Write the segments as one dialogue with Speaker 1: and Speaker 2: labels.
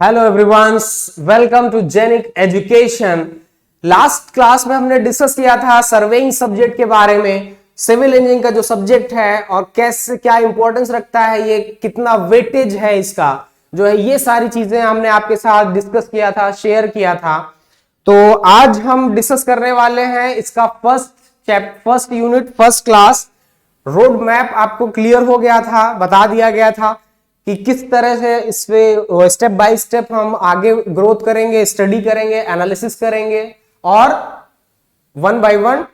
Speaker 1: Hello everyone, welcome to Genic education. Last class में हमने discuss किया था सर्वेइंग सब्जेक्ट के बारे में। सिविल इंजीनियरिंग का जो सब्जेक्ट है और कैसे क्या इंपॉर्टेंस रखता है, ये कितना वेटेज है इसका जो है, ये सारी चीजें हमने आपके साथ डिस्कस किया था, शेयर किया था। तो आज हम डिस्कस करने वाले हैं इसका first unit, first class. Road map आपको क्लियर हो गया था, बता दिया गया था कि किस तरह से इस पे स्टेप बाय स्टेप हम आगे ग्रोथ करेंगे, स्टडी करेंगे, एनालिसिस करेंगे और वन बाय वन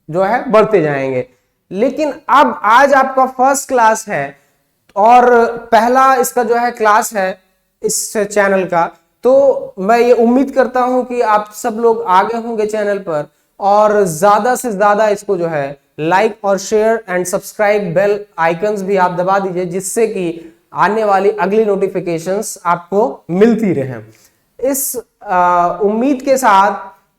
Speaker 1: जो है बढ़ते जाएंगे। लेकिन अब आज आपका फर्स्ट क्लास है और पहला इसका जो है क्लास है इस चैनल का, तो मैं ये उम्मीद करता हूं कि आप सब लोग आगे होंगे चैनल पर और ज्यादा से ज्यादा इसको जो है लाइक और share and subscribe, bell icons भी आप दबा दीजिए, जिससे कि आने वाली अगली नोटिफिकेशंस आपको मिलती रहे। इस उम्मीद के साथ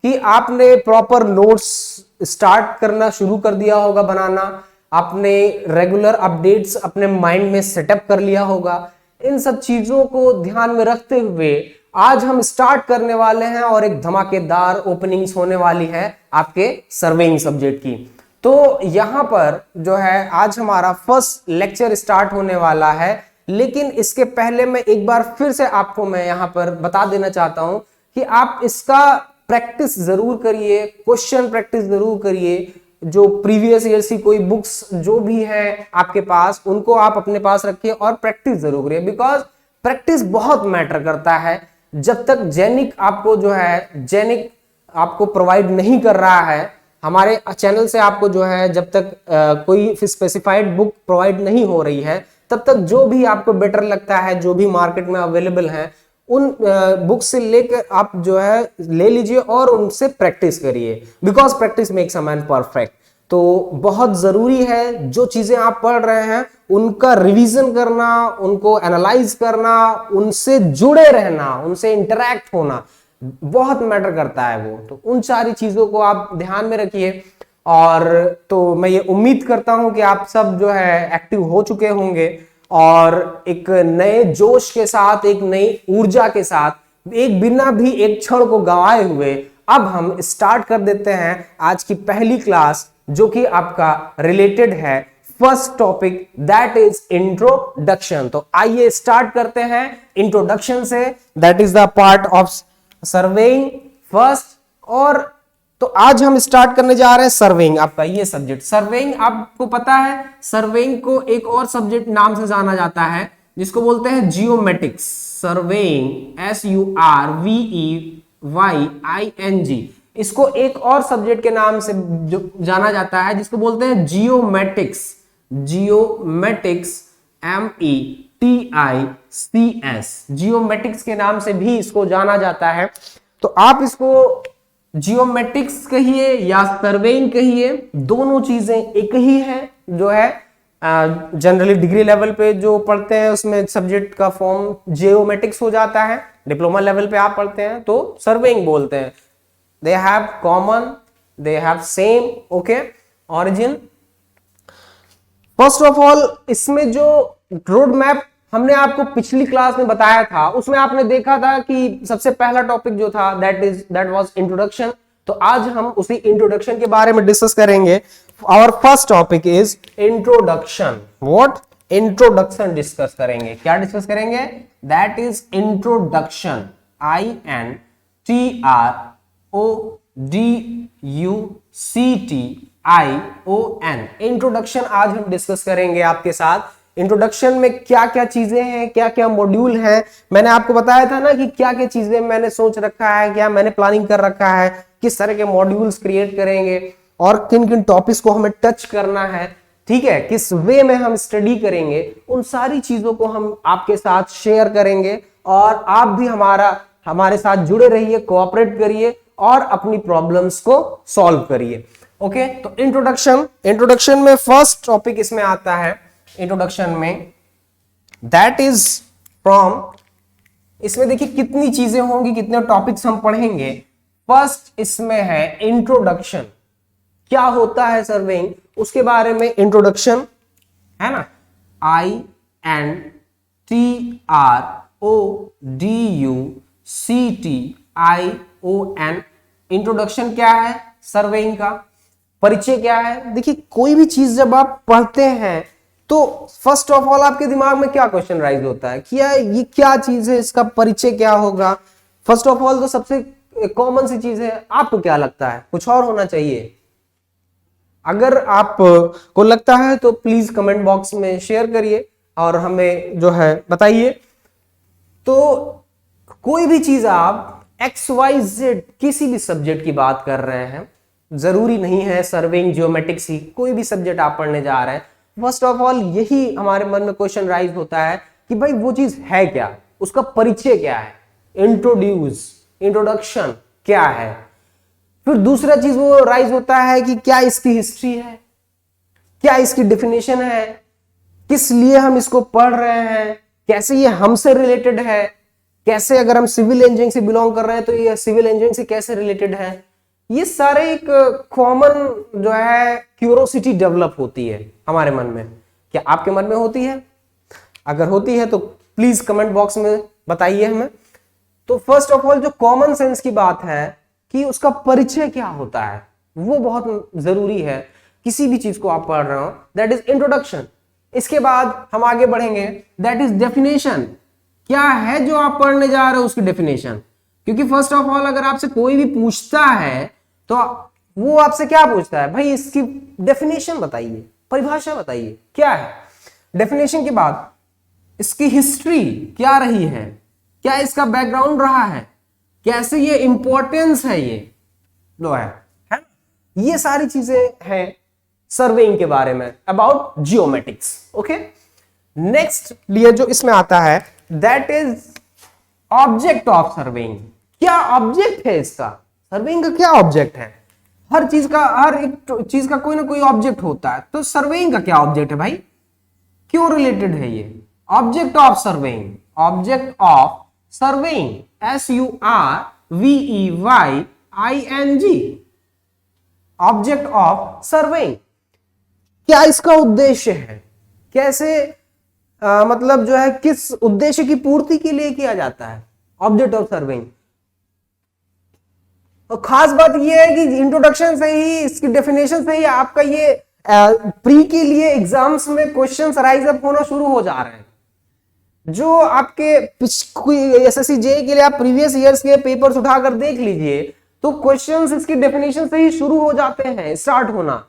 Speaker 1: कि आपने प्रॉपर नोट्स स्टार्ट करना शुरू कर दिया होगा बनाना, आपने रेगुलर अपडेट्स अपने माइंड में सेटअप कर लिया होगा। इन सब चीजों को ध्यान में रखते हुए आज हम स्टार्ट करने वाले हैं और एक धमाकेदार ओपनिंग्स होने वाली है आपके सर्वेइंग सब्जेक्ट की। तो यहां पर जो है आज हमारा फर्स्ट लेक्चर स्टार्ट होने वाला है, लेकिन इसके पहले मैं एक बार फिर से आपको मैं यहां पर बता देना चाहता हूं कि आप इसका प्रैक्टिस जरूर करिए, क्वेश्चन प्रैक्टिस जरूर करिए। जो प्रीवियस ईयर की कोई बुक्स जो भी है आपके पास, उनको आप अपने पास रखिए और प्रैक्टिस जरूर करिए, बिकॉज प्रैक्टिस बहुत मैटर करता है। जब तक जेनिक आपको जो है जेनिक आपको प्रोवाइड नहीं कर रहा है, हमारे चैनल से आपको जो है जब तक कोई स्पेसिफाइड बुक प्रोवाइड नहीं हो रही है, तब तक जो भी आपको बेटर लगता है, जो भी मार्केट में अवेलेबल है, उन बुक से लेकर आप जो है ले लीजिए और उनसे प्रैक्टिस करिए, because practice makes a man perfect. तो बहुत जरूरी है जो चीजें आप पढ़ रहे हैं उनका रिवीजन करना, उनको एनालाइज करना, उनसे जुड़े रहना, उनसे इंटरैक्ट होना बहुत मैटर करता है वो। तो उन सारी चीजों को आप ध्यान में रखिए। और तो मैं ये उम्मीद करता हूं कि आप सब जो है एक्टिव हो चुके होंगे और एक नए जोश के साथ, एक नई ऊर्जा के साथ, एक बिना भी एक क्षण को गंवाए हुए अब हम स्टार्ट कर देते हैं आज की पहली क्लास, जो कि आपका रिलेटेड है first topic, that is introduction. तो आइए स्टार्ट करते हैं इंट्रोडक्शन से। That is the part of surveying first. और तो आज हम स्टार्ट करने जा रहे हैं सर्वेइंग, आपका ये सब्जेक्ट। सर्वेइंग आपको पता है, सर्वेइंग को एक और सब्जेक्ट नाम से जाना जाता है जिसको बोलते हैं जियोमेटिक्स। सर्वेइंग, SURVEYING, इसको एक और सब्जेक्ट के नाम से जो जाना जाता है जिसको बोलते हैं जियोमेटिक्स। जियोमेटिक्स, METICS, जियोमेटिक्स के नाम से भी इसको जाना जाता है। तो आप इसको जियोमेटिक्स कहिए या सर्वेइंग कहिए, दोनों चीजें एक ही है। जो है जनरली डिग्री लेवल पे जो पढ़ते हैं उसमें सब्जेक्ट का फॉर्म जियोमेटिक्स हो जाता है, डिप्लोमा लेवल पे आप पढ़ते हैं तो सर्वेइंग बोलते हैं। They have common, they have same okay origin. First of all, इसमें जो रोड मैप हमने आपको पिछली क्लास में बताया था, उसमें आपने देखा था कि सबसे पहला टॉपिक जो था दैट वाज इंट्रोडक्शन। तो आज हम उसी इंट्रोडक्शन के बारे में डिस्कस करेंगे। Our first topic is introduction. What? Introduction discuss करेंगे। क्या डिस्कस करेंगे? That is introduction, INTRODUCTION। Introduction आज हम डिस्कस करेंगे आपके साथ। इंट्रोडक्शन में क्या क्या चीजें हैं, क्या क्या मॉड्यूल हैं, मैंने आपको बताया था ना कि क्या क्या चीजें मैंने सोच रखा है, क्या मैंने प्लानिंग कर रखा है, किस तरह के मॉड्यूल्स क्रिएट करेंगे और किन किन टॉपिक्स को हमें टच करना है, ठीक है, किस वे में हम स्टडी करेंगे, उन सारी चीजों को हम आपके साथ शेयर करेंगे। और आप भी हमारे साथ जुड़े रहिए, कोऑपरेट करिए और अपनी प्रॉब्लम्स को सॉल्व करिए। ओके, तो इंट्रोडक्शन में फर्स्ट टॉपिक इसमें आता है। इंट्रोडक्शन में दैट इज फ्रॉम, इसमें देखिए कितनी चीजें होंगी, कितने टॉपिक्स हम पढ़ेंगे। फर्स्ट इसमें है इंट्रोडक्शन, क्या होता है सर्वेइंग, उसके बारे में इंट्रोडक्शन है ना। INTRODUCTION, INTRODUCTION। इंट्रोडक्शन क्या है सर्वेइंग का, परिचय क्या है। देखिए कोई भी चीज जब आप पढ़ते हैं तो फर्स्ट ऑफ ऑल आपके दिमाग में क्या क्वेश्चन राइज होता है कि ये क्या चीज है, इसका परिचय क्या होगा। फर्स्ट ऑफ ऑल तो सबसे कॉमन सी चीज है, आपको क्या लगता है, कुछ और होना चाहिए। अगर आप को लगता है तो प्लीज कमेंट बॉक्स में शेयर करिए और हमें जो है बताइए। तो कोई भी चीज आप XYZ किसी भी सब्जेक्ट की बात कर रहे हैं, जरूरी नहीं है सर्वेइंग ज्योमेट्रिक्स ही, कोई भी सब्जेक्ट आप पढ़ने जा रहे हैं, फर्स्ट ऑफ ऑल यही हमारे मन में क्वेश्चन राइज होता है कि भाई वो चीज है क्या, उसका परिचय क्या है, इंट्रोडक्शन क्या है। फिर दूसरा चीज वो राइज होता है कि क्या इसकी हिस्ट्री है, क्या इसकी डेफिनेशन है, किस लिए हम इसको पढ़ रहे हैं, कैसे ये हमसे रिलेटेड है, कैसे अगर हम सिविल इंजीनियरिंग से बिलोंग कर रहे हैं तो ये सिविल इंजीनियरिंग से कैसे रिलेटेड है। ये सारे एक कॉमन जो है क्यूरोसिटी डेवलप होती है हमारे मन में। क्या आपके मन में होती है? अगर होती है तो प्लीज कमेंट बॉक्स में बताइए हमें। तो फर्स्ट ऑफ ऑल जो कॉमन सेंस की बात है कि उसका परिचय क्या होता है, वो बहुत जरूरी है किसी भी चीज को आप पढ़ रहे हो, दैट इज इंट्रोडक्शन। इसके बाद हम आगे बढ़ेंगे, दैट इज डेफिनेशन। क्या है जो आप पढ़ने जा रहे हो उसकी डेफिनेशन। क्योंकि फर्स्ट ऑफ ऑल अगर आपसे कोई भी पूछता है तो वो आपसे क्या पूछता है, भाई इसकी डेफिनेशन बताइए, परिभाषा बताइए क्या है। डेफिनेशन के बाद इसकी हिस्ट्री क्या रही है, क्या इसका बैकग्राउंड रहा है, कैसे ये इंपॉर्टेंस है, ये लो है ये सारी चीजें हैं सर्वेइंग के बारे में, अबाउट जियोमेट्रिक्स। ओके, नेक्स्ट लिए जो इसमें आता है that is object of surveying. क्या ऑब्जेक्ट है इसका, सर्वेइंग का क्या ऑब्जेक्ट है। हर चीज का, हर एक चीज का कोई ना कोई ऑब्जेक्ट होता है, तो सर्वेइंग का क्या ऑब्जेक्ट है भाई, क्यों रिलेटेड है ये। Object of surveying, object of surveying, SURVEYING, object of surveying. क्या इसका उद्देश्य है, कैसे मतलब जो है किस उद्देश्य की पूर्ति के लिए किया जाता है ऑब्जेक्ट ऑफ सर्वेइंग। और खास बात यह है कि इंट्रोडक्शन से ही, इसकी डेफिनेशन से ही आपका ये प्री के लिए एग्जाम्स में क्वेश्चंस राइज अप होना शुरू हो जा रहे हैं। जो आपके SSC JEE के लिए आप प्रीवियस ईयर्स के पेपर्स उठाकर देख लीजिए तो क्वेश्चंस इसकी डेफिनेशन से ही शुरू हो जाते हैं, स्टार्ट होना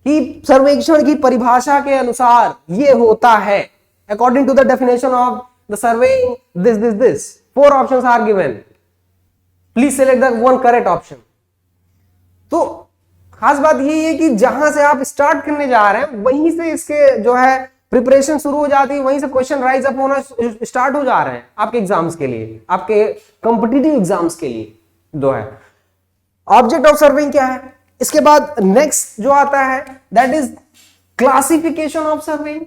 Speaker 1: कि सर्वेक्षण की परिभाषा के अनुसार ये होता है, according to the definition of the surveying this 4 options are given, please select the one correct option. तो खास बात यही है कि जहां से आप स्टार्ट करने जा रहे हैं वहीं से इसके जो है प्रिपरेशन शुरू हो जाती है, वहीं से क्वेश्चन राइज अप होना स्टार्ट हो जा रहे हैं आपके एग्जाम्स के लिए, आपके कॉम्पिटिटिव एग्जाम्स के लिए दो है। ऑब्जेक्ट ऑफ सर्वेइंग क्या है। इसके बाद नेक्स्ट जो आता है that is classification of surveying.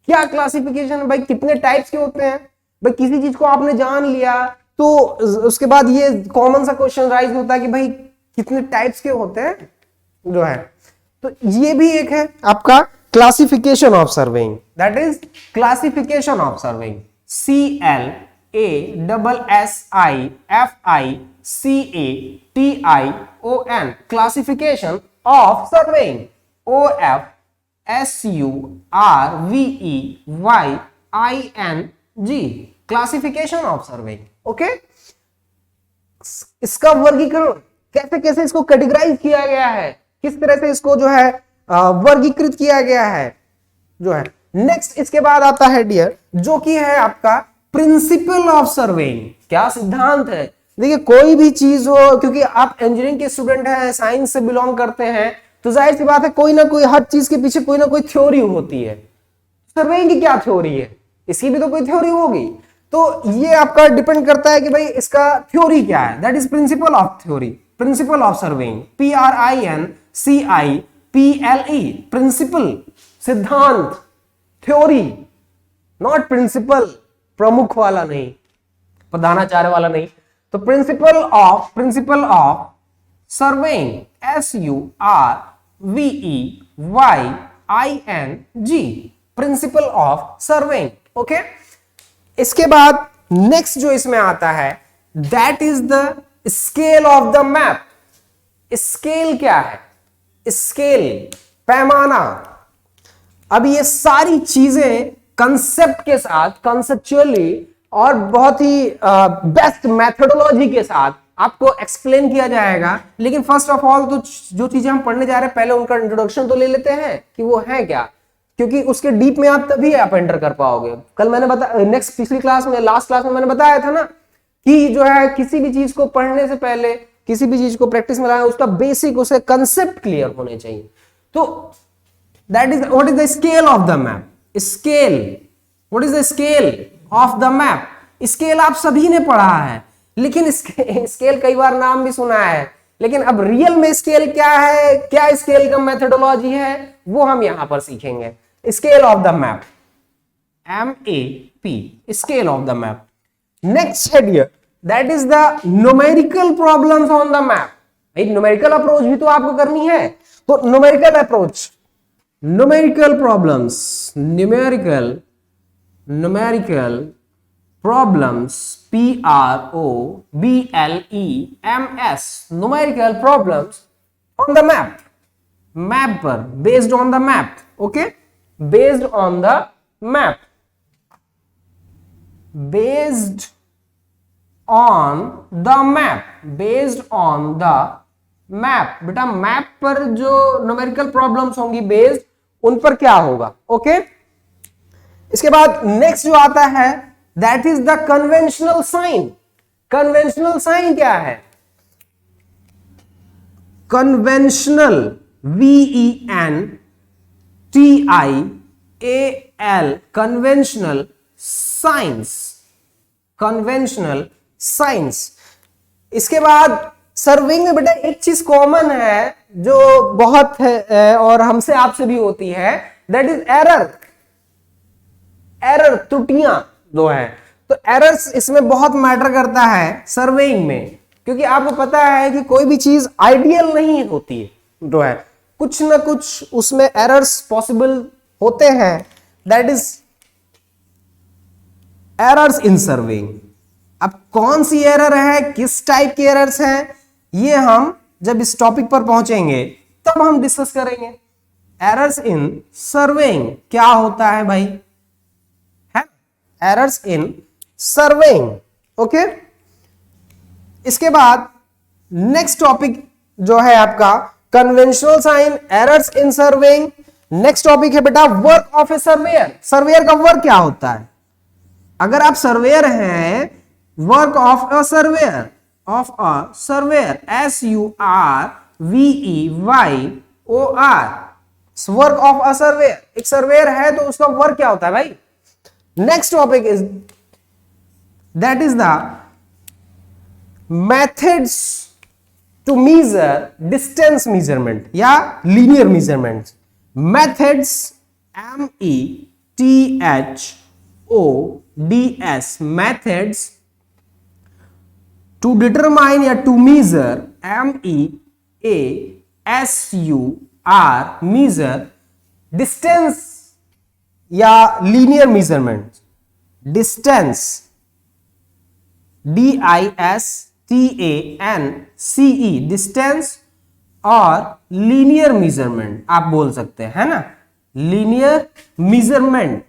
Speaker 1: क्या क्लासिफिकेशन है भाई, कितने टाइप्स के होते हैं भाई। किसी चीज को आपने जान लिया तो उसके बाद ये कॉमन सा क्वेश्चन राइज होता है कि भाई कितने टाइप्स के होते हैं जो है। तो ये भी एक है आपका classification of surveying, that is classification of surveying, CLASSIFICATION, classification of surveying, OFSURVEYING, classification of surveying. Okay, इसका वर्गीकरण कैसे कैसे इसको कैटेगराइज किया गया है, किस तरह से इसको जो है वर्गीकृत किया गया है जो है। नेक्स्ट इसके बाद आता है डियर जो कि है आपका प्रिंसिपल ऑफ सर्वेइंग। क्या सिद्धांत है। देखिए कोई भी चीज हो, क्योंकि आप इंजीनियरिंग के स्टूडेंट हैं, साइंस से बिलोंग करते हैं, तो जाहिर सी बात है कोई ना कोई, हर चीज के पीछे कोई ना कोई थ्योरी होती है। सर्वेइंग की क्या थ्योरी है, इसकी भी तो कोई थ्योरी होगी। तो ये आपका डिपेंड करता है कि भाई इसका थ्योरी क्या है, that is principle of theory, principle of surveying, PRINCIPLE, principle, सिद्धांत, थ्योरी, नॉट प्रिंसिपल प्रमुख वाला नहीं, प्रधानाचार्य वाला नहीं। तो principle of surveying, SURVEYING, principle of surveying. Okay, इसके बाद नेक्स्ट जो इसमें आता है that is the scale of the map. Scale क्या है? स्केल पैमाना। अब ये सारी चीजें कंसेप्ट के साथ, कंसेप्चुअली और बहुत ही बेस्ट मेथोडोलॉजी के साथ आपको एक्सप्लेन किया जाएगा। लेकिन फर्स्ट ऑफ ऑल तो जो चीजें हम पढ़ने जा रहे हैं पहले उनका इंट्रोडक्शन तो ले लेते हैं कि वो है क्या, क्योंकि उसके डीप में आप तभी आप एंटर कर पाओगे। कल मैंने बताया, नेक्स्ट पिछली क्लास में, लास्ट क्लास में मैंने बताया था ना कि जो है किसी भी चीज को पढ़ने से पहले, किसी भी चीज को प्रैक्टिस में लाना, उसका बेसिक, उसे कंसेप्ट क्लियर होने चाहिए। तो that is what is the scale of the map. Scale, what is the scale of the map? Scale आप सभी ने पढ़ा है, लेकिन स्केल कई बार नाम भी सुना है, लेकिन अब रियल में स्केल क्या है, क्या स्केल का मेथोडोलॉजी है, वो हम यहां पर सीखेंगे। Scale of the map, MAP, scale of the map. Next head here, that is the numerical problems on the map. भाई न्यूमेरिकल अप्रोच भी तो आपको करनी है, तो numerical approach, numerical problems, numerical problems, PROBLEMS, numerical problems on the map, map पर, based on the map, okay, based on the map, based on the map, based on the map। बेटा map पर जो numerical problems होंगी based, उन पर क्या होगा, okay. इसके बाद नेक्स्ट जो आता है that is the conventional sign. Conventional sign क्या है? Conventional, VENTIAL, conventional science, conventional science. इसके बाद सर्विंग में बेटा एक चीज कॉमन है जो बहुत है और हमसे आपसे भी होती है, दैट इज एरर। एरर, त्रुटियां जो है, तो एरर्स इसमें बहुत मैटर करता है सर्वेइंग में, क्योंकि आपको पता है कि कोई भी चीज आइडियल नहीं होती है, जो है कुछ ना कुछ उसमें एरर्स पॉसिबल होते हैं। That is errors in surveying. अब कौन सी एरर है, किस टाइप की एरर्स हैं, ये हम जब इस टॉपिक पर पहुंचेंगे तब हम डिस्कस करेंगे। एरर्स इन सर्वेइंग क्या होता है भाई, एरर्स इन सर्वेइंग, ओके। इसके बाद नेक्स्ट टॉपिक जो है आपका conventional sign, errors in surveying. Next topic है बेटा work of a surveyor. Surveyor का वर्क क्या होता है? अगर आप सर्वेयर हैं, work of a surveyor, of a surveyor, SURVEYOR, work of a surveyor. एक सर्वेयर है तो उसका वर्क क्या होता है भाई? Next topic is that is the methods to measure distance measurement या linear measurements. Methods, METHODS, methods to determine या to measure, MEASUR, measure distance या linear measurement. Distance, DISTANCE, distance और लीनियर मेजरमेंट आप बोल सकते हैं, है ना। Linear measurement,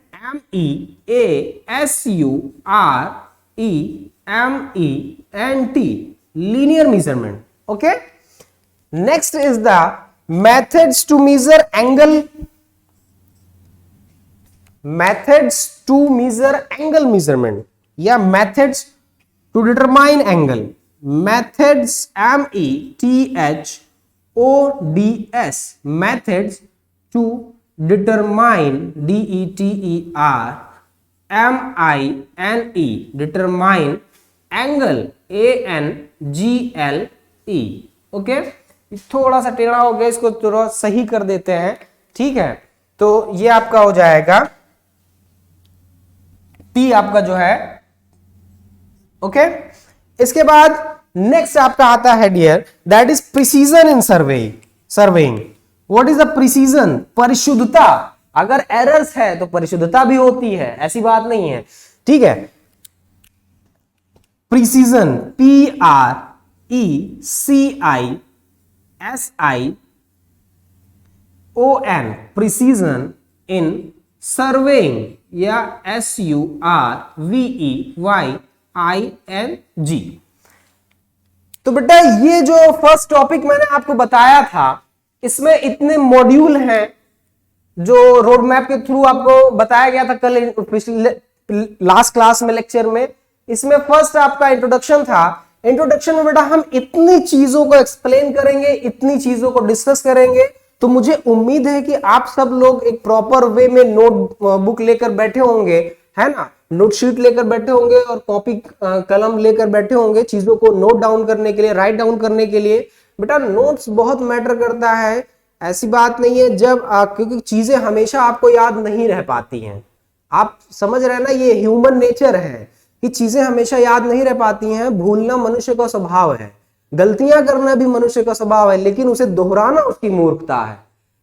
Speaker 1: MEASUREMENT, linear measurement, okay. Next is the methods to measure angle. methods to measure angle measurement या methods to determine angle। methods, METHODS, methods to determine, DETERMINE, determine angle, ANGLE, okay. थोड़ा सा टेढ़ा हो गया, इसको थोड़ा सही कर देते हैं, ठीक है। तो ये आपका हो जाएगा P आपका जो है, ओके। इसके बाद नेक्स्ट आपका आता है dear, that is precision in surveying. What is the precision? परिशुद्धता। अगर एरर्स है तो परिशुद्धता भी होती है, ऐसी बात नहीं है, ठीक है। Precision, PRECISION, precision in surveying, या SURVEYING। तो बेटा ये जो फर्स्ट टॉपिक मैंने आपको बताया था, इसमें इतने मॉड्यूल हैं जो रोड मैप के थ्रू आपको बताया गया था कल लास्ट क्लास में, लेक्चर में। इसमें फर्स्ट आपका इंट्रोडक्शन था। इंट्रोडक्शन में बेटा हम इतनी चीजों को एक्सप्लेन करेंगे, इतनी चीजों को डिस्कस करेंगे, तो मुझे उम्मीद है कि आप सब लोग एक प्रॉपर वे में नोट बुक लेकर बैठे होंगे, है ना, नोट शीट लेकर बैठे होंगे और कॉपी कलम लेकर बैठे होंगे चीजों को नोट डाउन करने के लिए, राइट डाउन करने के लिए। बेटा नोट्स बहुत मैटर करता है, ऐसी बात नहीं है क्योंकि चीजें हमेशा आपको याद नहीं रह पाती हैं। आप समझ रहे हैं ना, ये ह्यूमन नेचर है कि चीजें हमेशा याद नहीं रह पाती हैं। भूलना मनुष्य का स्वभाव है, गलतियां करना भी मनुष्य का स्वभाव है, लेकिन उसे दोहराना उसकी मूर्खता है।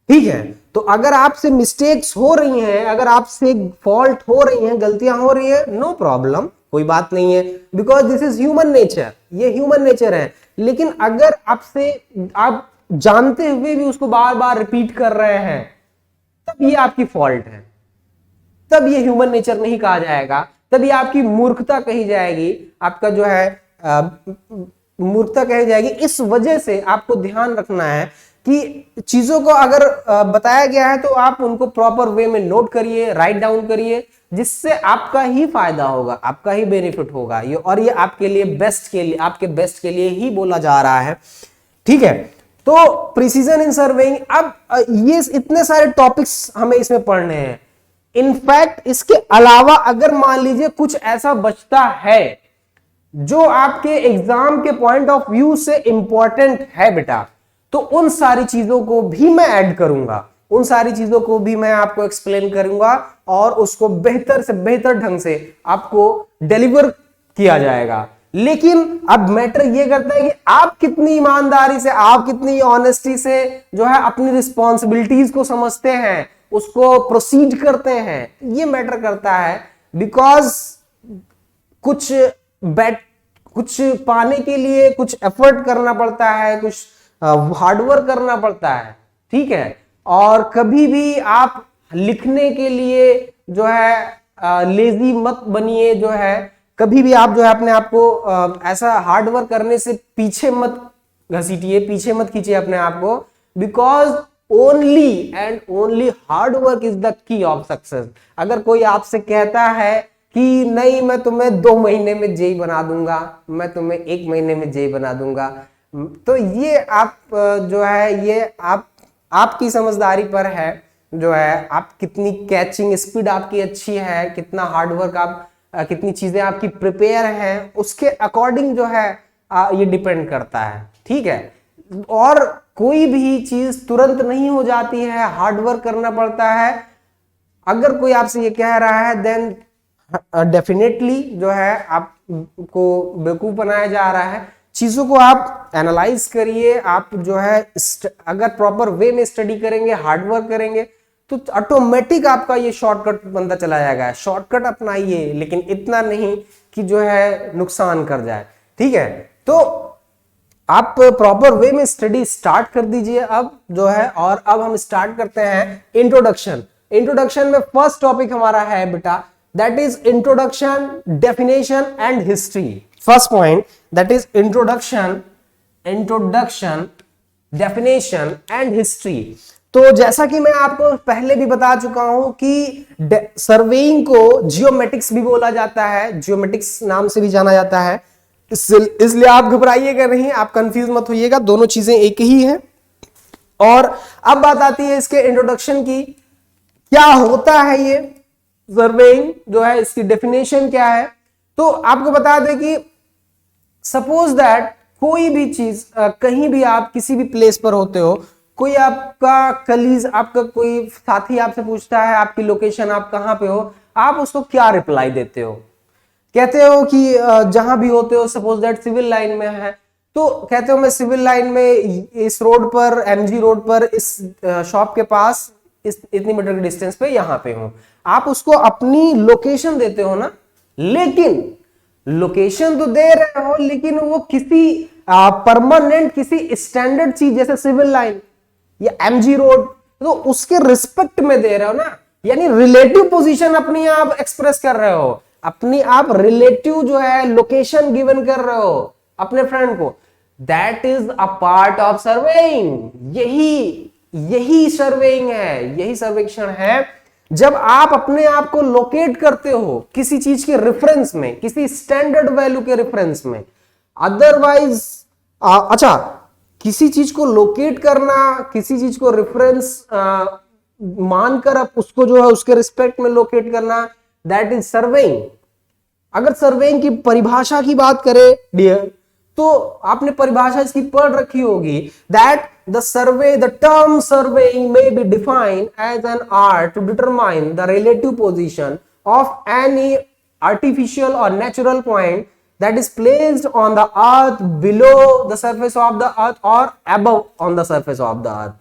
Speaker 1: ठीक है, तो अगर आपसे मिस्टेक्स हो रही हैं, अगर आपसे फॉल्ट हो रही हैं, गलतियां हो रही हैं, नो प्रॉब्लम, कोई बात नहीं है, because this is human nature, ये ह्यूमन नेचर है। लेकिन अगर आप जानते हुए भी उसको बार बार रिपीट कर रहे हैं, तब ये आपकी फॉल्ट है, तब ये ह्यूमन नेचर नहीं कहा जाएगा, तब ये आपकी मूर्खता कही जाएगी, आपका जो है मूर्खता कही जाएगी। इस वजह से आपको ध्यान रखना है कि चीजों को अगर बताया गया है तो आप उनको प्रॉपर वे में नोट करिए, राइट डाउन करिए, जिससे आपका ही फायदा होगा, आपका ही बेनिफिट होगा ये, और ये आपके लिए बेस्ट के लिए, आपके बेस्ट के लिए ही बोला जा रहा है। ठीक है, तो प्रिसीजन इन सर्वेइंग, अब ये इतने सारे टॉपिक्स हमें इसमें पढ़ने हैं। इनफैक्ट इसके अलावा अगर मान लीजिए कुछ ऐसा बचता है जो आपके एग्जाम के पॉइंट ऑफ व्यू से इंपॉर्टेंट है बेटा, तो उन सारी चीजों को भी मैं ऐड करूंगा, उन सारी चीजों को भी मैं आपको एक्सप्लेन करूंगा और उसको बेहतर से बेहतर ढंग से आपको डिलीवर किया जाएगा। लेकिन अब मैटर ये करता है कि आप कितनी ईमानदारी से, आप कितनी ऑनेस्टी से जो है अपनी रिस्पॉन्सिबिलिटीज को समझते हैं, उसको प्रोसीड करते हैं, ये मैटर करता है। बिकॉज कुछ पाने के लिए कुछ एफर्ट करना पड़ता है, कुछ हार्डवर्क करना पड़ता है। ठीक है, और कभी भी आप लिखने के लिए जो है लेजी मत बनिए, जो है कभी भी आप जो है अपने आप को ऐसा हार्डवर्क करने से पीछे मत घसीटिए, पीछे मत खींचिए अपने आप को, because only and only hard work is the key of success. अगर कोई आपसे कहता है कि नहीं मैं तुम्हें 2 महीने में जेई बना दूंगा, मैं तुम्हें 1 महीने में जेई बना दूंगा, तो ये आप जो है ये आपकी समझदारी पर है, जो है आप कितनी कैचिंग स्पीड आपकी अच्छी है, कितना हार्डवर्क आप, कितनी चीजें आपकी प्रिपेयर हैं, उसके अकॉर्डिंग जो है ये डिपेंड करता है। ठीक है, और कोई भी चीज तुरंत नहीं हो जाती है, हार्डवर्क करना पड़ता है। अगर कोई आपसे ये कह रहा है देन डेफिनेटली जो है आपको बेवकूफ बनाया जा रहा है। चीजों को आप एनालाइज करिए, आप जो है अगर प्रॉपर वे में स्टडी करेंगे, हार्डवर्क करेंगे, तो ऑटोमेटिक आपका ये शॉर्टकट बनता चला जाएगा। शॉर्टकट अपनाइए, लेकिन इतना नहीं कि जो है नुकसान कर जाए। ठीक है, तो आप प्रॉपर वे में स्टडी स्टार्ट कर दीजिए अब जो है। और अब हम स्टार्ट करते हैं इंट्रोडक्शन। इंट्रोडक्शन में फर्स्ट टॉपिक हमारा है बेटा, that is introduction, definition and history. First point that is introduction, definition and history. तो जैसा कि मैं आपको पहले भी बता चुका हूं कि सर्वेइंग को जियोमेटिक्स भी बोला जाता है, जियोमेटिक्स नाम से भी जाना जाता है, इसलिए आप घबराइएगा नहीं, आप कंफ्यूज मत होइएगा, दोनों चीजें एक ही हैं। और अब बात आती है इसके इंट्रोडक्शन की, क्या होता है ये सर्वेइंग जो है, इसकी डेफिनेशन क्या है। तो आपको बता दें कि सपोज दैट कोई भी चीज, कहीं भी आप किसी भी प्लेस पर होते हो, कोई आपका कलीज, आपका कोई साथी आपसे पूछता है आपकी लोकेशन, आप कहां पे हो, आप उसको क्या रिप्लाई देते हो? कहते हो कि जहां भी होते हो, सपोज दैट सिविल लाइन में है, तो कहते हो मैं सिविल लाइन में इस रोड पर, एमजी रोड पर, इस शॉप के पास इतनी मीटर के डिस्टेंस पे यहां पे हूं। आप उसको अपनी लोकेशन देते हो ना। लेकिन लोकेशन तो दे रहे हो लेकिन वो किसी परमानेंट किसी स्टैंडर्ड चीज जैसे सिविल लाइन या एमजी रोड, तो उसके रिस्पेक्ट में दे रहे हो ना, यानी रिलेटिव पोजीशन अपनी आप एक्सप्रेस कर रहे हो, अपनी आप रिलेटिव जो है लोकेशन गिवन कर रहे हो अपने फ्रेंड को। That is a part of surveying. यही सर्वेइंग है, यही सर्वेक्षण है, जब आप अपने आप को लोकेट करते हो किसी चीज के रेफरेंस में, किसी स्टैंडर्ड वैल्यू के रेफरेंस में। अदरवाइज अच्छा, किसी चीज को लोकेट करना, किसी चीज को रेफरेंस मानकर आप उसको जो है उसके रिस्पेक्ट में लोकेट करना, दैट इज सर्वेइंग। अगर सर्वेइंग की परिभाषा की बात करें डियर, तो आपने परिभाषा इसकी पढ़ रखी होगी, that the term surveying may be defined as an art to determine the relative position of any artificial or natural point that is placed on the earth, below the surface of the earth or above on the surface of the earth।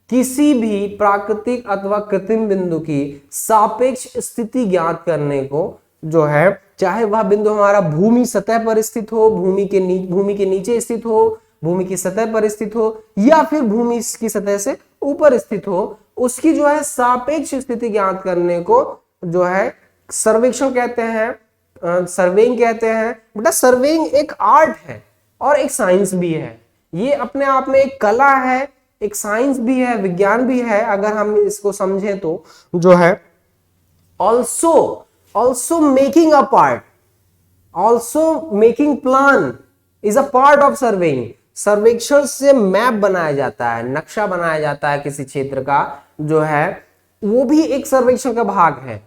Speaker 1: किसी भी प्राकृतिक अथवा कृत्रिम बिंदु की सापेक्ष स्थिति ज्ञात करने को जो है, चाहे वह बिंदु हमारा भूमि सतह पर स्थित हो, भूमि के नीचे स्थित हो, भूमि की सतह पर स्थित हो, या फिर भूमि की सतह से ऊपर स्थित हो, उसकी जो है सापेक्ष स्थिति ज्ञात करने को जो है सर्वेक्षण कहते हैं, सर्वेइंग कहते हैं। बेटा सर्वेइंग एक आर्ट है और एक साइंस भी है, ये अपने आप में एक कला है, एक साइंस भी है, विज्ञान भी है, अगर हम इसको समझें तो जो है। also making a part, also making plan is a part of surveying। सर्वेक्षण से मैप बनाया जाता है, नक्शा बनाया जाता है किसी क्षेत्र का जो है, वो भी एक सर्वेक्षण का भाग है।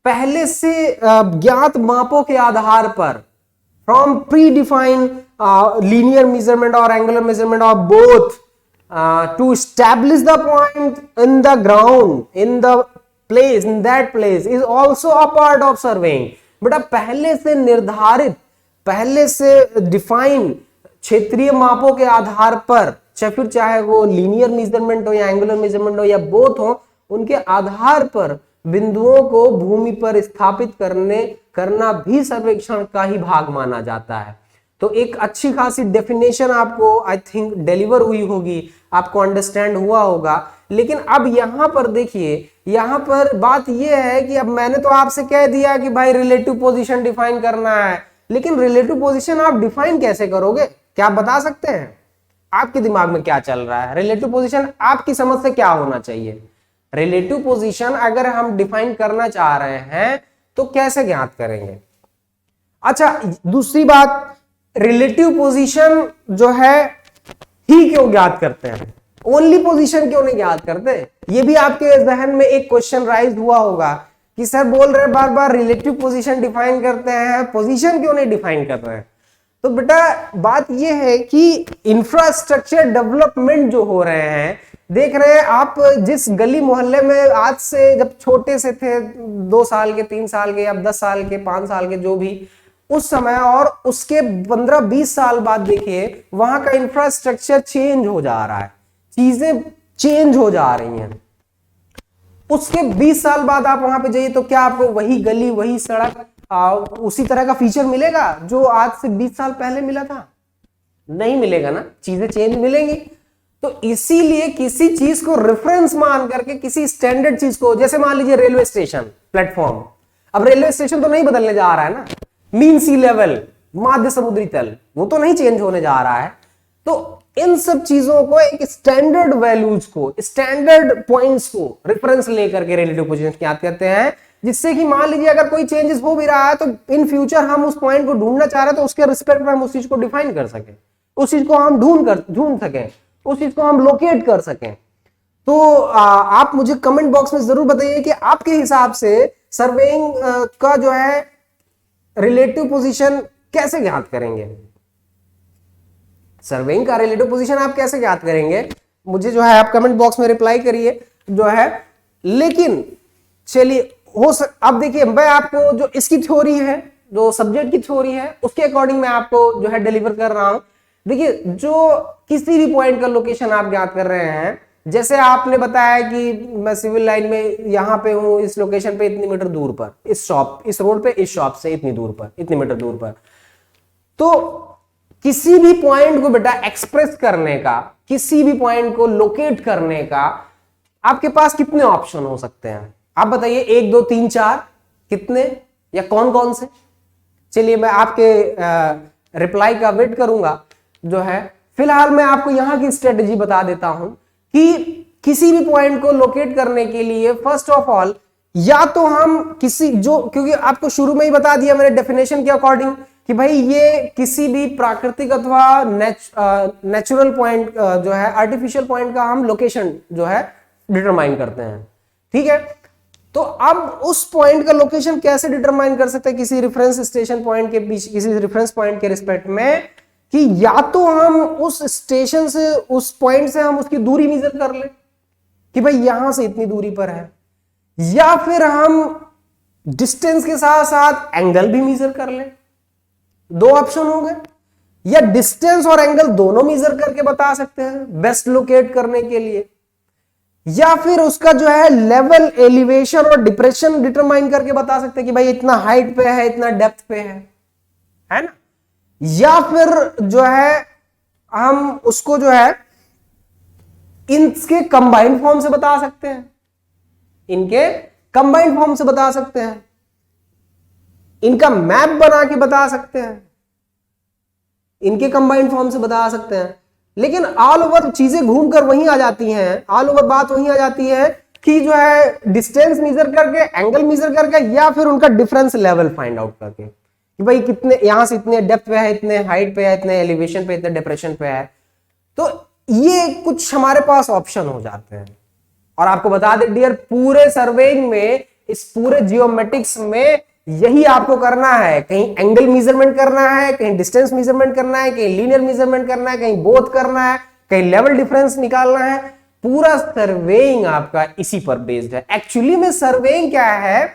Speaker 1: पहले से ज्ञात मापों के आधार पर, from predefined linear measurement और angular measurement of both to establish the point in the ground, in the place, in that place is also a part of surveying। बेटा पहले से निर्धारित, पहले से डिफाइन क्षेत्रीय मापों के आधार पर, फिर चाहे वो लीनियर मेजरमेंट हो या एंगुलर मेजरमेंट हो या बोथ हो, उनके आधार पर बिंदुओं को भूमि पर स्थापित करना भी सर्वेक्षण का ही भाग माना जाता है। तो एक अच्छी खासी डेफिनेशन आपको आई थिंक डिलीवर हुई होगी, आपको अंडरस्टैंड हुआ होगा। लेकिन अब यहां पर देखिए, यहां पर बात यह है कि अब मैंने तो आपसे कह दिया कि भाई रिलेटिव पोजीशन डिफाइन करना है, लेकिन रिलेटिव पोजीशन आप डिफाइन कैसे करोगे? क्या आप बता सकते हैं आपके दिमाग में क्या चल रहा है? रिलेटिव पोजीशन आपकी समझ से क्या होना चाहिए? रिलेटिव पोजीशन अगर हम डिफाइन करना चाह रहे हैं तो कैसे ज्ञात करेंगे? अच्छा, दूसरी बात, रिलेटिव पोजीशन जो है ही क्यों ज्ञात करते हैं, ओनली पोजीशन क्यों नहीं ज्ञात करते? ये भी आपके जहन में एक क्वेश्चन राइज हुआ होगा कि सर बोल रहे बार बार रिलेटिव पोजीशन डिफाइन करते हैं, पोजीशन क्यों नहीं डिफाइन कर रहे हैं? तो बेटा बात ये है कि इंफ्रास्ट्रक्चर डेवलपमेंट जो हो रहे हैं, देख रहे हैं आप, जिस गली मोहल्ले में आज से जब छोटे से थे, 2 साल के, 3 साल के, या 10 साल के, 5 साल के, जो भी उस समय, और उसके 15-20 साल बाद देखिए वहां का इंफ्रास्ट्रक्चर चेंज हो जा रहा है, चीजें चेंज हो जा रही हैं। उसके 20 साल बाद आप वहां पे जाइए तो क्या आपको वही गली, वही सड़क, उसी तरह का फीचर मिलेगा जो आज से 20 साल पहले मिला था? नहीं मिलेगा ना, चीजें चेंज मिलेंगी। तो इसीलिए किसी चीज को रेफरेंस मान करके, किसी स्टैंडर्ड चीज को, जैसे मान लीजिए रेलवे स्टेशन, प्लेटफॉर्म, अब रेलवे स्टेशन तो नहीं बदलने जा रहा है ना, मीन सी लेवल, माध्य समुद्री तल, वो तो नहीं चेंज होने जा रहा है। तो इन सब चीजों को, एक स्टैंडर्ड वैल्यूज को, स्टैंडर्ड पॉइंट्स को रेफरेंस लेकर के रिलेटिव पोजीशन ज्ञात करते हैं, जिससे कि मान लीजिए अगर कोई चेंजेस हो भी रहा है तो इन फ्यूचर हम उस पॉइंट को ढूंढना चाह रहे हैं तो उसके रिस्पेक्ट में हम उस चीज को डिफाइन कर सकें, उस चीज को हम ढूंढ सकें, उस चीज को हम लोकेट कर सकें। तो आप मुझे कमेंट बॉक्स में जरूर बताइए कि आपके हिसाब से सर्वेइंग का जो है रिलेटिव पोजीशन कैसे ज्ञात करेंगे? सर्वेइंग का रिलेटिव पोजीशन आप कैसे ज्ञात करेंगे? मुझे जो है आप कमेंट बॉक्स में रिप्लाई करिए जो है। लेकिन चलिए, अब देखिए, मैं आपको जो इसकी थ्योरी है, जो सब्जेक्ट की थ्योरी है, उसके अकॉर्डिंग मैं आपको जो है डिलीवर कर रहा हूं। देखिए, जो किसी भी पॉइंट का लोकेशन आप ज्ञात कर रहे हैं, जैसे आपने बताया कि मैं सिविल लाइन में यहां पे हूं, इस लोकेशन पे इतनी मीटर दूर पर, इस रोड पे, इस शॉप से इतनी दूर पर, इतनी मीटर दूर पर। तो किसी भी पॉइंट को बेटा एक्सप्रेस करने का, किसी भी पॉइंट को लोकेट करने का आपके पास कितने ऑप्शन हो सकते हैं? आप बताइए, 1 2 3 4 कितने, या कौन कौन से? चलिए मैं आपके रिप्लाई का वेट करूंगा जो है। फिलहाल मैं आपको यहां की स्ट्रेटेजी बता देता हूं कि किसी भी पॉइंट को लोकेट करने के लिए फर्स्ट ऑफ ऑल या तो हम किसी जो, क्योंकि आपको शुरू में ही बता दिया मैंने डेफिनेशन के अकॉर्डिंग कि भाई ये किसी भी प्राकृतिक अथवा नेचुरल पॉइंट जो है, आर्टिफिशियल पॉइंट का हम लोकेशन जो है डिटरमाइन करते हैं, ठीक है। तो अब उस पॉइंट का लोकेशन कैसे डिटरमाइन कर सकते हैं किसी रेफरेंस स्टेशन पॉइंट के बीच, किसी रेफरेंस पॉइंट के रिस्पेक्ट में, कि या तो हम उस स्टेशन से, उस पॉइंट से हम उसकी दूरी मेजर कर ले कि भाई यहां से इतनी दूरी पर है, या फिर हम डिस्टेंस के साथ साथ एंगल भी मेजर कर ले। दो ऑप्शन हो गए, या डिस्टेंस और एंगल दोनों मेजर करके बता सकते हैं बेस्ट लोकेट करने के लिए, या फिर उसका जो है लेवल, एलिवेशन और डिप्रेशन डिटरमाइन करके बता सकते हैं कि भाई इतना हाइट पे है, इतना डेप्थ पे है ना। या फिर जो है हम उसको जो है इनके कंबाइंड फॉर्म से बता सकते हैं, इनके कंबाइंड फॉर्म से बता सकते हैं, इनका मैप बना के बता सकते हैं, इनके कंबाइंड फॉर्म से बता सकते हैं। लेकिन ऑल ओवर चीजें घूमकर वहीं आ जाती हैं, ऑल ओवर बात वहीं आ जाती है कि जो है डिस्टेंस मेजर करके, एंगल मेजर करके, या फिर उनका डिफरेंस लेवल फाइंड आउट करके कि भाई कितने, यहां से इतने डेप्थ पे है, इतने हाइट पे है, इतने एलिवेशन पे, इतने डिप्रेशन पे है। तो ये कुछ हमारे पास ऑप्शन हो जाते हैं। और आपको बता दें डियर, पूरे सर्वेइंग में, इस पूरे जियोमेट्रिक्स में यही आपको करना है। कहीं एंगल मेजरमेंट करना है, कहीं डिस्टेंस मेजरमेंट करना है, कहीं लीनियर मेजरमेंट करना है, कहीं बोथ करना है, कहीं लेवल डिफरेंस निकालना है। पूरा सर्वेइंग आपका इसी पर बेस्ड है। एक्चुअली में सर्वेइंग क्या है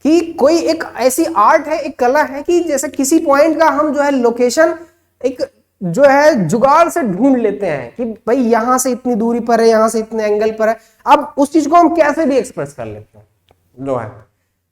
Speaker 1: कि कोई एक ऐसी आर्ट है, एक कला है कि जैसे किसी पॉइंट का हम जो है लोकेशन एक जो है जुगाड़ से ढूंढ लेते हैं कि भाई यहां से इतनी दूरी पर है, यहां से इतने एंगल पर है। अब उस चीज को हम कैसे भी एक्सप्रेस कर लेते हैं जो है।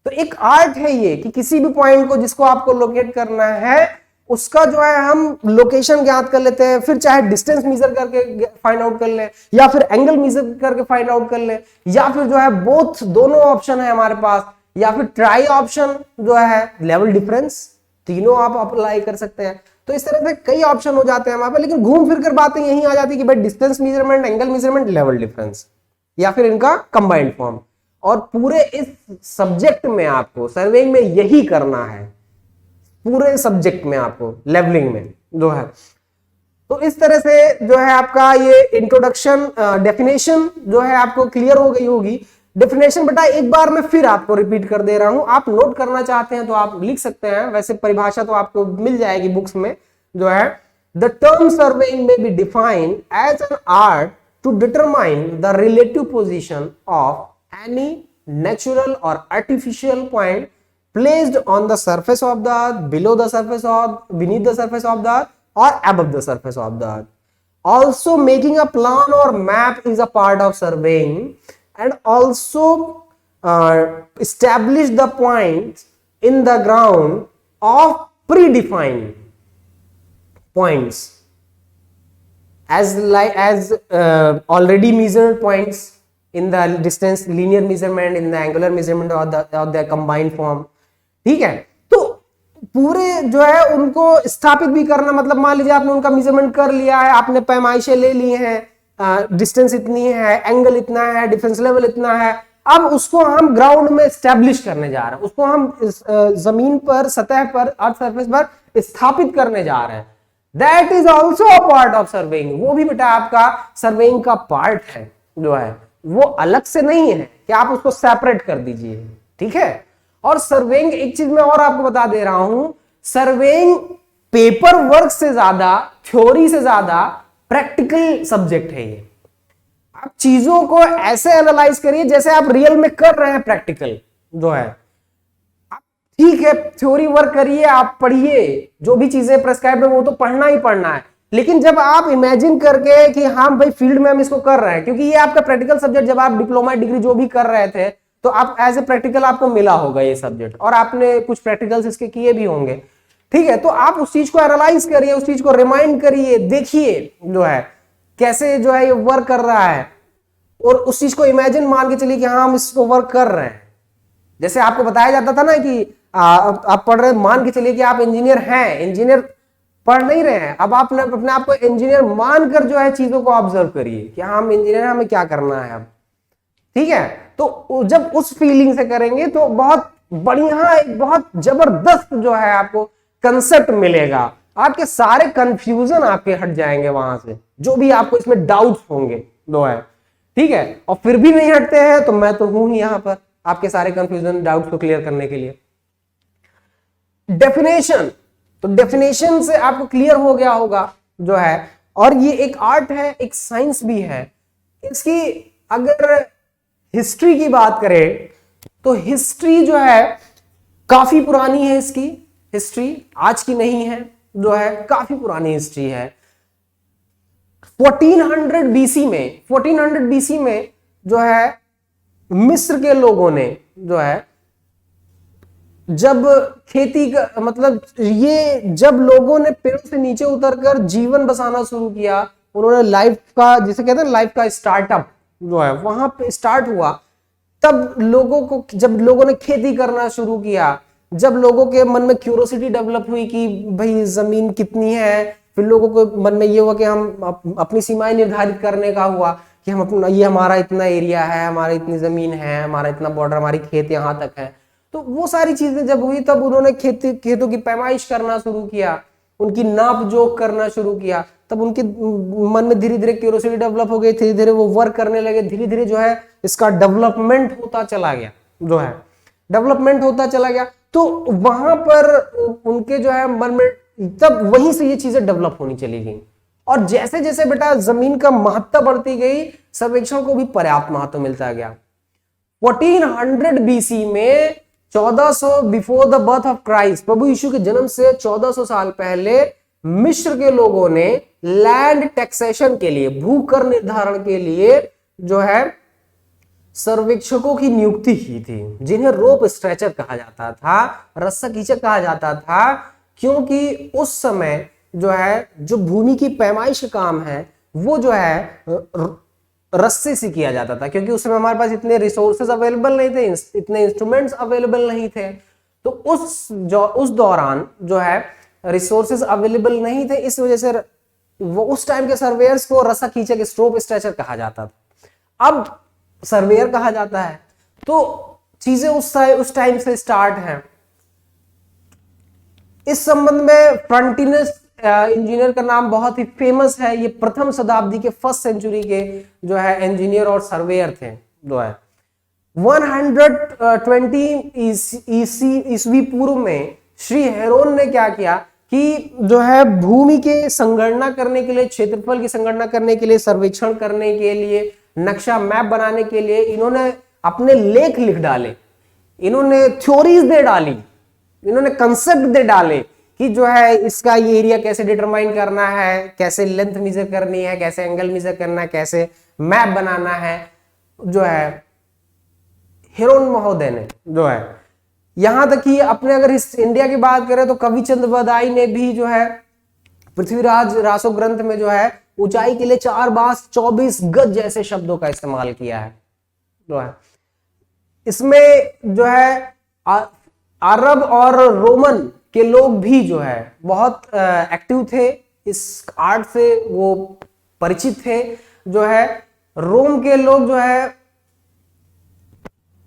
Speaker 1: तो एक आर्ट है ये कि किसी भी पॉइंट को जिसको आपको लोकेट करना है, उसका जो है हम लोकेशन ज्ञात कर लेते हैं, फिर चाहे डिस्टेंस मेजर करके फाइंड आउट कर ले, या फिर एंगल मेजर करके फाइंड आउट कर ले, या फिर जो है बोथ, दोनों ऑप्शन है हमारे पास, या फिर ट्राई ऑप्शन जो है लेवल डिफरेंस, तीनों आप अप्लाई कर सकते हैं। तो इस तरह से कई ऑप्शन हो जाते हैं हमारे पास, लेकिन घूम फिर कर बातें यही आ जाती है कि भाई distance measurement, angle measurement, level difference, या फिर इनका कंबाइंड फॉर्म। और पूरे इस सब्जेक्ट में आपको सर्वेइंग में यही करना है, पूरे सब्जेक्ट में आपको लेवलिंग में जो है। तो इस तरह से जो है आपका ये इंट्रोडक्शन, डेफिनेशन जो है आपको क्लियर हो गई होगी। डेफिनेशन बेटा एक बार मैं फिर आपको रिपीट कर दे रहा हूं, आप नोट करना चाहते हैं तो आप लिख सकते हैं, वैसे परिभाषा तो आपको मिल जाएगी बुक्स में जो है। The term surveying may be defined as an art to determine the relative position of any natural or artificial point placed on the surface of the earth, below the surface of, beneath the surface of the earth, or above the surface of the earth. Also making a plan or map is a part of surveying, and also establish the points in the ground of predefined points as already measured points in the distance, linear measurement, in the angular measurement or the combined form। ठीक है, तो पूरे जो है उनको स्थापित भी करना, मतलब मान लीजिए आपने उनका मेजरमेंट कर लिया है, आपने पैमाइशें ले ली हैं, डिस्टेंस इतनी है, एंगल इतना है, डिफरेंस लेवल इतना है। अब उसको हम ग्राउंड में स्टैब्लिश करने जा रहे हैं, उसको हम जमीन पर, सतह पर, अर्थ सरफेस पर स्थापित करने जा रहे हैं। That is also a part of surveying. वो भी बेटा आपका सर्वेइंग का पार्ट है जो है, वो अलग से नहीं है कि आप उसको सेपरेट कर दीजिए, ठीक है। और सर्वेइंग, एक चीज मैं और आपको बता दे रहा हूं, सर्वेइंग पेपर वर्क से ज्यादा, थ्योरी से ज्यादा प्रैक्टिकल सब्जेक्ट है ये। आप चीजों को ऐसे एनालाइज करिए जैसे आप रियल में कर रहे हैं प्रैक्टिकल जो है। आप ठीक है थ्योरी वर्क करिए, आप पढ़िए, जो भी चीजें प्रेस्क्राइब्ड है वो तो पढ़ना ही पढ़ना है, लेकिन जब आप इमेजिन करके कि हाँ भाई फील्ड में हम इसको कर रहे हैं, क्योंकि ये आपका प्रैक्टिकल सब्जेक्ट, जब आप डिप्लोमा डिग्री जो भी कर रहे थे तो आप एज ए प्रैक्टिकल आपको मिला होगा ये सब्जेक्ट, और आपने कुछ प्रैक्टिकल्स इसके किए भी होंगे। ठीक है, तो आप उस चीज को एनालाइज करिए, उस चीज को रिमाइंड करिए, देखिए जो है कैसे जो है ये वर्क कर रहा है, और उस चीज को इमेजिन मान के चलिए कि हाँ हम इसको वर्क कर रहे हैं। जैसे आपको बताया जाता था ना कि आप पढ़ रहे, मान के चलिए कि आप इंजीनियर हैं, इंजीनियर पढ़ नहीं रहे हैं, अब आप अपने आप को इंजीनियर मानकर जो है चीजों को ऑब्जर्व करिए कि हाँ हम इंजीनियर हैं, हमें क्या करना है अब। ठीक है, तो जब उस फीलिंग से करेंगे तो बहुत बढ़िया, एक बहुत जबरदस्त जो है आपको कंसेप्ट मिलेगा, आपके सारे कंफ्यूजन आपके हट जाएंगे वहां से, जो भी आपको इसमें डाउट्स होंगे जो है। ठीक है, और फिर भी नहीं हटते हैं तो मैं तो हूं ही यहां पर आपके सारे कंफ्यूजन डाउट्स को क्लियर करने के लिए। डेफिनेशन, तो डेफिनेशन से आपको क्लियर हो गया होगा जो है, और ये एक आर्ट है, एक साइंस भी है। इसकी अगर हिस्ट्री की बात करें तो हिस्ट्री जो है काफी पुरानी है, इसकी हिस्ट्री आज की नहीं है जो है, काफी पुरानी हिस्ट्री है। 1400 बीसी में, 1400 बीसी में जो है मिस्र के लोगों ने जो है, जब खेती का मतलब ये, जब लोगों ने पेड़ों से नीचे उतरकर जीवन बसाना शुरू किया, उन्होंने लाइफ का, जिसे कहते हैं लाइफ का स्टार्टअप जो है वहां पे स्टार्ट हुआ, तब लोगों को, जब लोगों ने खेती करना शुरू किया, जब लोगों के मन में क्यूरोसिटी डेवलप हुई कि भाई जमीन कितनी है, फिर लोगों को मन में ये हुआ कि हम अपनी सीमाएं निर्धारित करने का हुआ कि हम अपना, ये हमारा इतना एरिया है, हमारी इतनी जमीन है, हमारा इतना बॉर्डर, हमारी खेत यहां तक है। तो वो सारी चीजें जब हुई तब उन्होंने खेतों की पैमाइश करना शुरू किया, उनकी नाप जोख करना शुरू किया, तब उनके मन में धीरे धीरे क्यूरोसिटी डेवलप हो गई, धीरे धीरे वो वर्क करने लगे, धीरे धीरे जो है इसका डेवलपमेंट होता चला गया जो है, डेवलपमेंट होता चला गया। तो वहां पर उनके जो है मन में, तब वहीं से ये चीजें डेवलप होनी चली गई, और जैसे जैसे बेटा जमीन का महत्व बढ़ती गई, सर्वेक्षण को भी पर्याप्त महत्व मिलता गया। 1400 बीसी में 1400 before the birth of Christ, प्रभु यीशु के जन्म से 1400 साल पहले मिस्र के लोगों ने लैंड टैक्सेशन के लिए, भूकर निर्धारण के लिए जो है सर्वेक्षकों की नियुक्ति की थी, जिन्हें रोप स्ट्रेचर कहा जाता था, रस्सा खींचक कहा जाता था, क्योंकि उस समय जो है जो भूमि की पैमाइश का काम है वो जो है रस्से से किया जाता था, क्योंकि उस समय हमारे पास इतने रिसोर्सेज अवेलेबल नहीं थे, इतने इंस्ट्रूमेंट्स अवेलेबल नहीं थे। तो उस दौरान जो है रिसोर्सेज अवेलेबल नहीं थे, इस वजह से वो उस टाइम के सर्वेयर्स को रस्सा खींचक, स्ट्रोप स्ट्रेचर कहा जाता था। अब सर्वेयर कहा जाता है, तो चीजें उस टाइम से स्टार्ट है। इस संबंध में फ्रंटिनस इंजीनियर का नाम बहुत ही फेमस है, ये प्रथम शताब्दी के, फर्स्ट सेंचुरी के जो है इंजीनियर और सर्वेयर थे जो है। 120 ईस्वी पूर्व में श्री हेरोन ने क्या किया कि जो है भूमि के संगणना करने के लिए, क्षेत्रफल की संगणना करने के लिए, सर्वेक्षण करने के लिए, नक्शा मैप बनाने के लिए इन्होंने अपने लेख लिख डाले, इन्होंने थ्योरीज दे डाली, इन्होंने कंसेप्ट दे डाले कि जो है इसका ये एरिया कैसे डिटरमाइन करना है, कैसे लेंथ मेजर करनी है, कैसे एंगल मेजर करना है, कैसे मैप बनाना है, जो है हेरोन महोदय ने जो है। यहां तक कि अपने अगर इस इंडिया की बात करें तो कविचंद बदाई ने भी जो है पृथ्वीराज रासो ग्रंथ में जो है ऊंचाई के लिए 4 बास 24 गज जैसे शब्दों का इस्तेमाल किया है जो है। इसमें जो है अरब और रोमन के लोग भी जो है बहुत एक्टिव थे, इस आर्ट से वो परिचित थे जो है। रोम के लोग जो है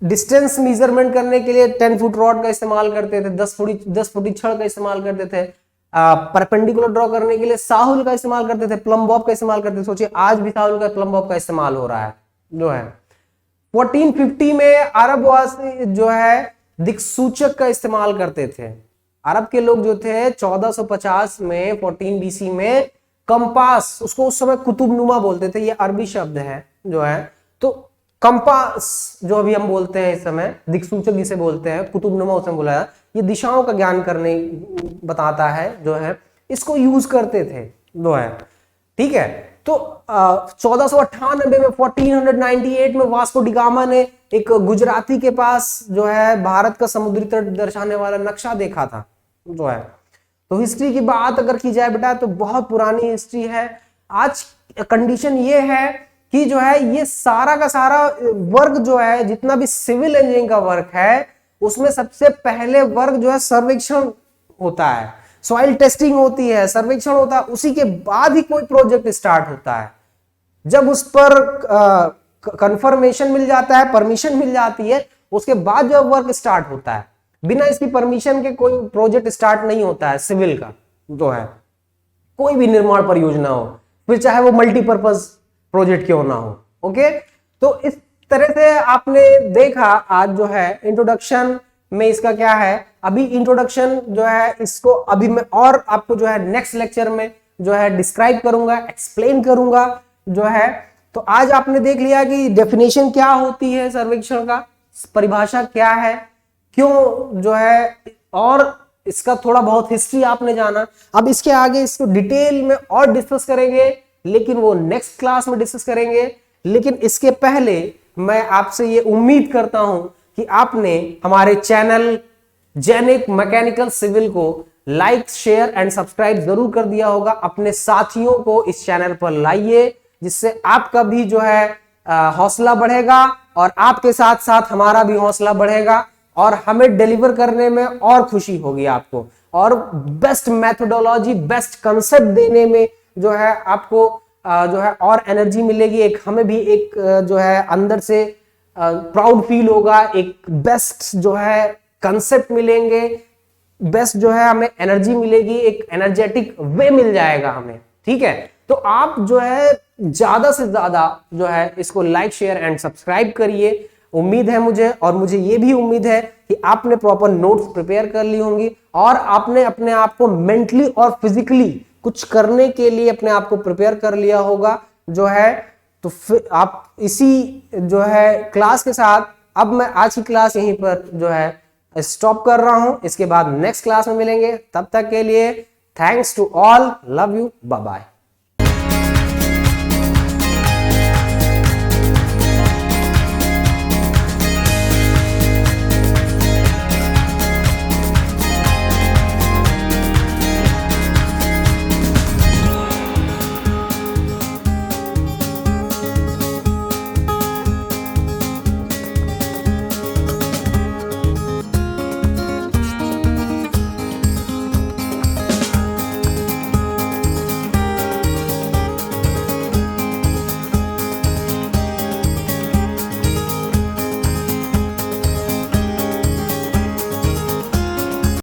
Speaker 1: डिस्टेंस मेजरमेंट करने के लिए 10 फुट रॉड का इस्तेमाल करते थे, 10 फुटी छड़ का इस्तेमाल करते थे, परपेंडिकुलर ड्रॉ करने के लिए साहुल का इस्तेमाल करते थे, प्लम बॉब का इस्तेमाल करते थे। सोचिए आज भी साहुल का, प्लम बॉब का इस्तेमाल हो रहा है जो है। 1450 में अरबवासी जो है दिक्सूचक का इस्तेमाल करते थे। अरब के लोग जो थे 1450 में 14 बीसी में कंपास, उसको उस समय कुतुबनुमा बोलते थे, ये अरबी शब्द है जो है। तो कंपास जो अभी हम बोलते हैं इस समय, दिक्सूचक जिसे बोलते हैं, कुतुबनुमा उसने बोला, ये दिशाओं का ज्ञान करने बताता है जो है, इसको यूज करते थे जो है। ठीक है, तो 1498 में 1498 में वास्को डी गामा ने एक गुजराती के पास जो है भारत का समुद्री तट दर्शाने वाला नक्शा देखा था जो है। तो हिस्ट्री की बात अगर की जाए बेटा तो बहुत पुरानी हिस्ट्री है। आज कंडीशन ये है कि जो है ये सारा का सारा वर्क जो है, जितना भी सिविल इंजीनियरिंग का वर्क है, उसमें सबसे पहले वर्क जो है सर्वेक्षण होता है, सॉइल टेस्टिंग होती है, सर्वेक्षण होता है, उसी के बाद ही कोई प्रोजेक्ट स्टार्ट होता है। जब उस पर कंफर्मेशन मिल जाता है, परमिशन मिल जाती है, उसके बाद जो वर्क स्टार्ट होता है। बिना इसकी परमिशन के कोई प्रोजेक्ट स्टार्ट नहीं होता है। सिविल का जो है कोई भी निर्माण परियोजना हो, फिर चाहे वो मल्टीपर्पज प्रोजेक्ट क्यों ना हो। ओके, तो इस तरह से आपने देखा आज जो है इंट्रोडक्शन में इसका क्या है। अभी इंट्रोडक्शन जो है इसको अभी मैं और आपको जो है नेक्स्ट लेक्चर में जो है डिस्क्राइब करूंगा, एक्सप्लेन करूंगा जो है। तो आज आपने देख लिया कि डेफिनेशन क्या होती है सर्वेक्षण का, परिभाषा क्या है, क्यों जो है, और इसका थोड़ा बहुत हिस्ट्री आपने जाना। अब इसके आगे इसको डिटेल में और डिस्कस करेंगे, लेकिन वो नेक्स्ट क्लास में डिस्कस करेंगे। लेकिन इसके पहले मैं आपसे ये उम्मीद करता हूं कि आपने हमारे चैनल जेनिक मैकेनिकल सिविल को लाइक, शेयर एंड सब्सक्राइब जरूर कर दिया होगा। अपने साथियों को इस चैनल पर लाइए, जिससे आपका भी जो है हौसला बढ़ेगा और आपके साथ साथ हमारा भी हौसला बढ़ेगा और हमें डिलीवर करने में और खुशी होगी आपको, और बेस्ट मेथोडोलॉजी, बेस्ट कंसेप्ट देने में जो है आपको जो है और एनर्जी मिलेगी। एक हमें भी एक जो है अंदर से प्राउड फील होगा, एक बेस्ट जो है कंसेप्ट मिलेंगे, बेस्ट जो है हमें एनर्जी मिलेगी, एक एनर्जेटिक वे मिल जाएगा हमें। ठीक है, तो आप जो है ज्यादा से ज्यादा जो है इसको लाइक, शेयर एंड सब्सक्राइब करिए। उम्मीद है मुझे, और मुझे ये भी उम्मीद है कि आपने प्रॉपर नोट्स प्रिपेयर कर ली होंगी और आपने अपने आप को मेंटली और फिजिकली कुछ करने के लिए अपने आप को प्रिपेयर कर लिया होगा जो है। तो फिर आप इसी जो है क्लास के साथ, अब मैं आज की क्लास यहीं पर जो है स्टॉप कर रहा हूं। इसके बाद नेक्स्ट क्लास में मिलेंगे, तब तक के लिए thanks to all, love you, bye bye.